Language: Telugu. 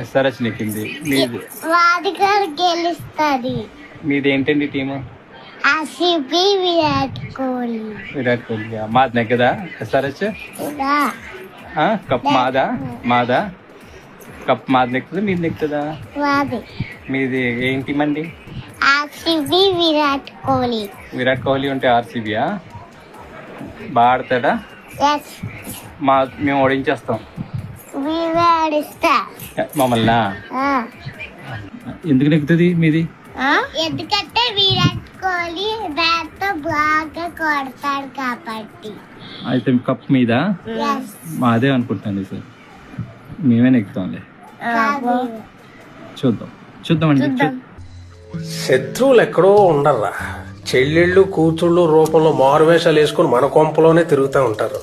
ఎస్ఆర్హెచ్ నెక్కింది. మీది గెలుస్తుంది. మీది ఏంటండి టీము? ఆర్సీబీ, విరాట్ కోహ్లీ. విరాట్ కోహ్లీ. మాది నెగ్గదా ఎస్ఆర్హెచ్? కప్ మాదా కప్ మాది నెక్కుతుంది, మీది నెక్కుతుందా? మీది ఏం టీం అండి? ఆర్సీబీ, విరాట్ కోహ్లీ. విరాట్ కోహ్లీ ఉంటే ఆర్సీబీయా? బాగా ఆడతాడా? మేము ఓడించేస్తాం. మమ్మల్ని ఎందుకు నెక్కుతుంది మీది? ఎందుకంటే విరాట్ కోహ్లీ బ్యాట్ తో బాగా కొడతాడు కాబట్టి. అయితే కప్ మీద మాదే అనుకుంటాను సార్. మేమే నెక్కుతాంలే. చూద్దామండి. శత్రువులు ఎక్కడో ఉండర్రా, చెల్లెళ్ళు కూతుళ్ళు రూపంలో మారువేషాలు వేసుకుని మన కొంపలోనే తిరుగుతూ ఉంటారు.